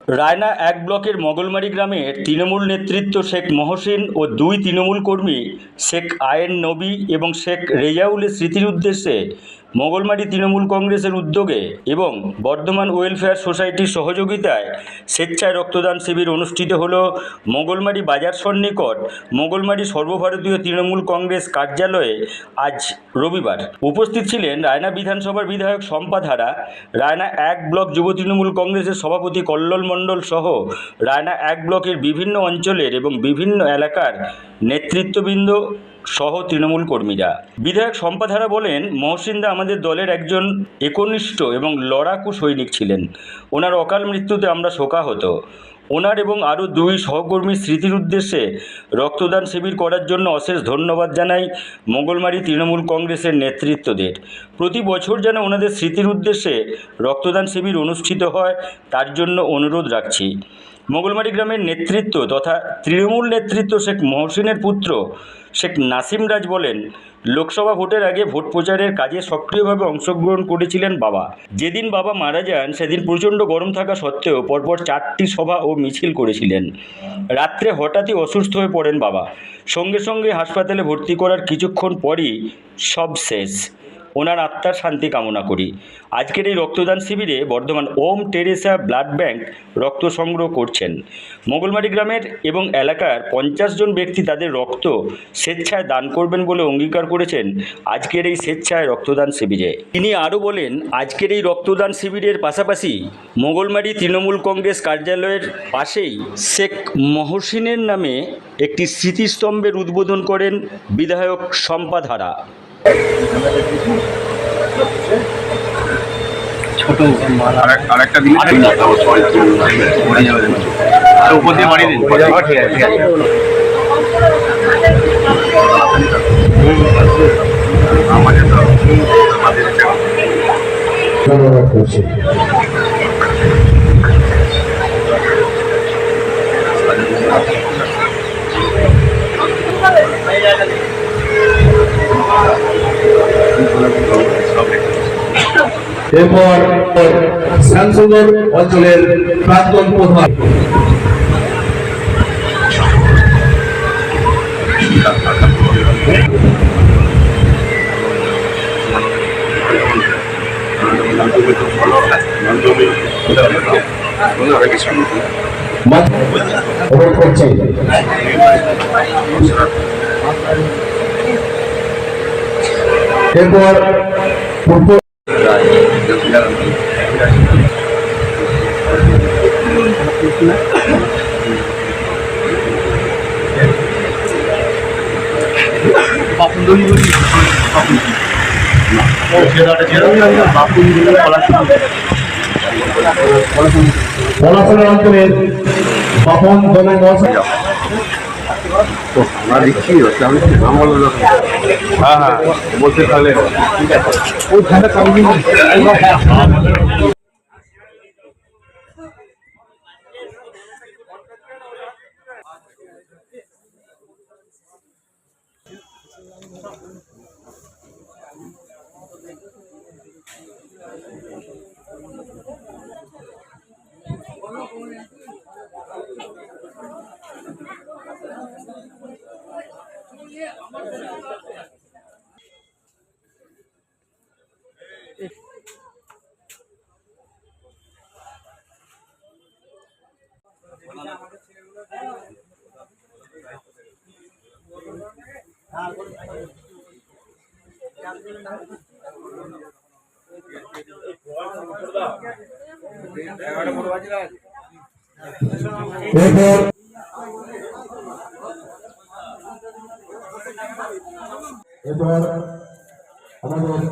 রায়না এক ব্লকের মগলমারি গ্রামের তৃণমূল নেতৃত্ব শেখ মহসিন ও দুই তৃণমূল কর্মী শেখ আয়েন নবী এবং শেখ রেজাউলের স্মৃতির উদ্দেশ্যে মগলমারি তৃণমূল কংগ্রেসের উদ্যোগে এবং বর্ধমান ওয়েলফেয়ার সোসাইটির সহযোগিতায় স্বেচ্ছায় রক্তদান শিবির অনুষ্ঠিত হল মগলমারি বাজার সন্নিকট মগলমারি সর্বভারতীয় তৃণমূল কংগ্রেস কার্যালয়ে আজ রবিবার। উপস্থিত ছিলেন রায়না বিধানসভার বিধায়ক শম্পা ধারা, রায়না এক ব্লক যুব তৃণমূল কংগ্রেসের সভাপতি কল্লোল মণ্ডল সহ রায়না এক ব্লকের বিভিন্ন অঞ্চলের এবং বিভিন্ন এলাকার নেতৃত্ববৃন্দ সহ তৃণমূল কর্মীরা। বিধায়ক শম্পা ধারা বলেন, মহসিনদা আমাদের দলের একজন একনিষ্ঠ এবং লড়াকু সৈনিক ছিলেন। ওনার অকাল মৃত্যুতে আমরা শোকাহত। ওনার এবং আরও দুই সহকর্মীর স্মৃতির উদ্দেশ্যে রক্তদান শিবির করার জন্য অশেষ ধন্যবাদ জানাই মগলমারি তৃণমূল কংগ্রেসের নেতৃত্বদের। প্রতি বছর যেন ওনাদের স্মৃতির উদ্দেশ্যে রক্তদান শিবির অনুষ্ঠিত হয় তার জন্য অনুরোধ রাখছি। মগলমারি গ্রামের নেতৃত্ব তথা তৃণমূল নেতৃত্ব শেখ মহসিনের পুত্র শেখ নাসিম রাজ বলেন, লোকসভা ভোটের আগে ভোট প্রচারের কাজে সক্রিয়ভাবে অংশগ্রহণ করেছিলেন বাবা। যেদিন বাবা মারা যান সেদিন প্রচণ্ড গরম থাকা সত্ত্বেও পরপর 4টি সভা ও মিছিল করেছিলেন। রাত্রে হঠাৎই অসুস্থ হয়ে পড়েন বাবা। সঙ্গে সঙ্গে হাসপাতালে ভর্তি করার কিছুক্ষণ পরই সব শেষ। ওনার আত্মার শান্তি কামনা করি। আজকের এই রক্তদান শিবিরে বর্ধমান ওম টেরেসা ব্লাড ব্যাংক রক্ত সংগ্রহ করছেন। মগলমারি গ্রামের এবং এলাকার 50 জন ব্যক্তি তাদের রক্ত স্বেচ্ছায় দান করবেন বলে অঙ্গীকার করেছেন আজকের এই স্বেচ্ছায় রক্তদান শিবিরে। তিনি আরও বলেন, আজকের এই রক্তদান শিবিরের পাশাপাশি মগলমারি তৃণমূল কংগ্রেস কার্যালয়ের পাশেই শেখ মহসিনের নামে একটি স্মৃতিস্তম্ভের উদ্বোধন করেন বিধায়ক শম্পা ধারা। ছোট আরেকটা দিন উপর দিয়ে বাড়িয়ে দিন। ঠিক আছে ঠিক আছে। আমাদের তো এরপর শ্যামসুন্দর অঞ্চলের প্রাক্তন প্রধান এরপর পলাশনের অঞ্চলের বাপন দলের আমরা দিচ্ছি নাম বললো। হ্যাঁ হ্যাঁ বলতে তাহলে ঠিক আছে। এরপর আমাদের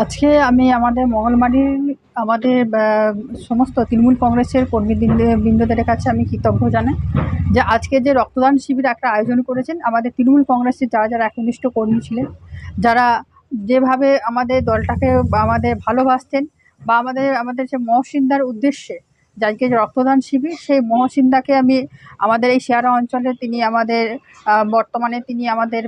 আজকে আমি আমাদের মঙ্গলমারির আমাদের সমস্ত তৃণমূল কংগ্রেসের কর্মীবৃন্দদের কাছে আমি কৃতজ্ঞ জানাই যে আজকে যে রক্তদান শিবির একটা আয়োজন করেছেন। আমাদের তৃণমূল কংগ্রেসের যারা যারা একনিষ্ঠ কর্মী ছিলেন, যারা যেভাবে আমাদের দলটাকে আমাদের ভালোবাসতেন বা আমাদের যে মহসিনদার উদ্দেশ্যে যে আজকে যে রক্তদান শিবির, সেই মহসিনদাকে আমি আমাদের এই শেয়ারা অঞ্চলে তিনি আমাদের বর্তমানে তিনি আমাদের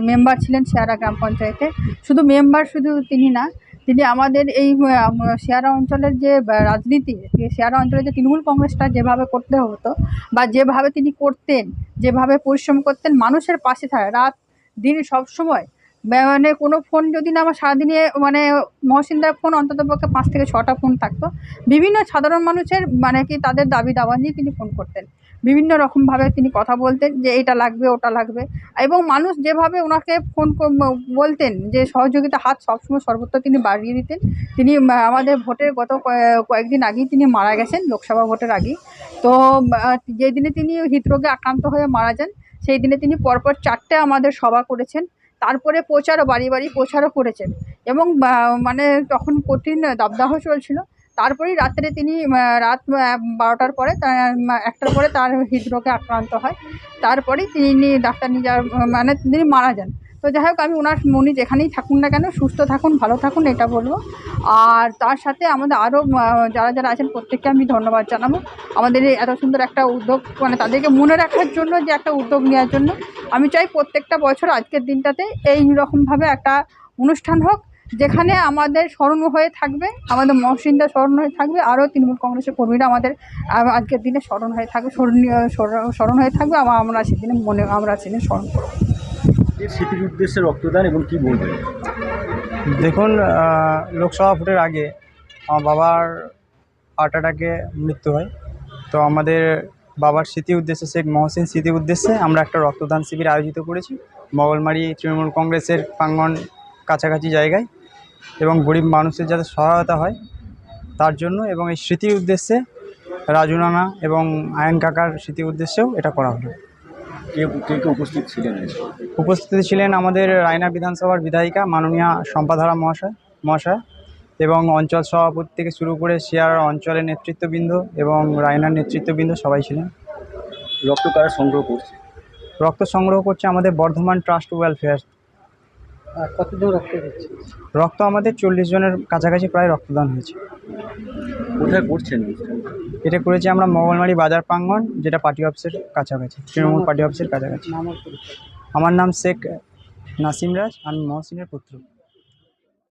মেম্বার ছিলেন শেয়ারা গ্রাম পঞ্চায়েতে। শুধু মেম্বার শুধু তিনি না, তিনি আমাদের এই শেয়ারা অঞ্চলের যে রাজনীতি, শেয়ারা অঞ্চলে যে তৃণমূল কংগ্রেসটা যেভাবে করতে হতো বা যেভাবে তিনি করতেন, যেভাবে পরিশ্রম করতেন, মানুষের পাশে থাকে রাত দিন সবসময়। মানে কোনো ফোন যদি না আমার সারাদিনে মানে মহসিনদার ফোন অন্ততপক্ষে 5 থেকে 6টা ফোন থাকতো। বিভিন্ন সাধারণ মানুষের মানে কি তাদের দাবি দাওয়া নিয়ে তিনি ফোন করতেন, বিভিন্ন রকমভাবে তিনি কথা বলতেন যে এটা লাগবে ওটা লাগবে, এবং মানুষ যেভাবে ওনাকে ফোন বলতেন যে সহযোগিতা হাত সবসময় সর্বত্র তিনি বাড়িয়ে দিতেন। তিনি আমাদের ভোটের গত কয়েকদিন আগেই তিনি মারা গেছেন, লোকসভা ভোটের আগেই। তো যেই দিনে তিনি হৃদরোগে আক্রান্ত হয়ে মারা যান, সেই দিনে তিনি পরপর 4টে আমাদের সভা করেছেন, তারপরে প্রচারও বাড়ি বাড়ি প্রচারও করেছেন, এবং মানে তখন কঠিন দাবদাহ চলছিল। তারপরেই রাত্রে তিনি রাত 12টার পরে 1টার পরে তার হৃদরোগে আক্রান্ত হয়। তারপরেই তিনি ডাক্তার নিয়ে যাওয়ার মানে তিনি মারা যান। তো যাই হোক, আমি উনি যেখানেই থাকুন না কেন সুস্থ থাকুন, ভালো থাকুন এটা বলবো। আর তার সাথে আমাদের আরও যারা যারা আছেন প্রত্যেককে আমি ধন্যবাদ জানাবো আমাদের এই এত সুন্দর একটা উদ্যোগ, মানে তাদেরকে মনে রাখার জন্য যে একটা উদ্যোগ নেওয়ার জন্য। আমি চাই প্রত্যেকটা বছর আজকের দিনটাতে এই রকমভাবে একটা অনুষ্ঠান হোক, যেখানে আমাদের স্মরণ হয়ে থাকবে, আমাদের মহসিনদা স্মরণ হয়ে থাকবে, আরও তৃণমূল কংগ্রেসের কর্মীরা আমাদের আজকের দিনে স্মরণ হয়ে থাকবে, স্মরণ হয়ে থাকবে। আমরা সেদিনে আমরা সেদিন স্মরণ করব। স্মৃতির উদ্দেশ্যে রক্তদান এবং কি বলবেন? দেখুন, লোকসভা ভোটের আগে আমার বাবার হার্ট অ্যাটাকে মৃত্যু হয়। তো আমাদের বাবার স্মৃতি উদ্দেশ্যে, শেখ মহসিন স্মৃতি উদ্দেশ্যে আমরা একটা রক্তদান শিবির আয়োজিত করেছি মঙ্গলমারি তৃণমূল কংগ্রেসের প্রাঙ্গণ কাছাকাছি জায়গায়, এবং গরিব মানুষের যাতে সহায়তা হয় তার জন্য, এবং এই স্মৃতির উদ্দেশ্যে রাজু নানা এবং আয়ন কাকার স্মৃতির উদ্দেশ্যেও এটা করা হলো। কে উপস্থিত ছিলেন? উপস্থিত ছিলেন আমাদের রায়না বিধানসভার বিধায়িকা মাননীয়া শম্পাধারা মহাশয় এবং অঞ্চল সভাপতি থেকে শুরু করে শেয়ার অঞ্চলের নেতৃত্ববৃন্দ এবং রায়নার নেতৃত্ববৃন্দ সবাই ছিলেন। রক্ত কারা সংগ্রহ করছে? রক্ত সংগ্রহ করছে আমাদের বর্ধমান ট্রাস্ট ওয়েলফেয়ার। কতজন রক্ত দিচ্ছে? রক্ত আমাদের 40 জনের কাছাকাছি প্রায় রক্তদান হয়েছে। কোথায় করছেন? এটা করেছি আমরা মঙ্গলমারি বাজার প্রাঙ্গণ, যেটা পার্টি অফিসের কাছাকাছি, তৃণমূল পার্টি অফিসের কাছাকাছি। আমার নাম শেখ নাসিম রাজ, আমি মহসিনের পুত্র।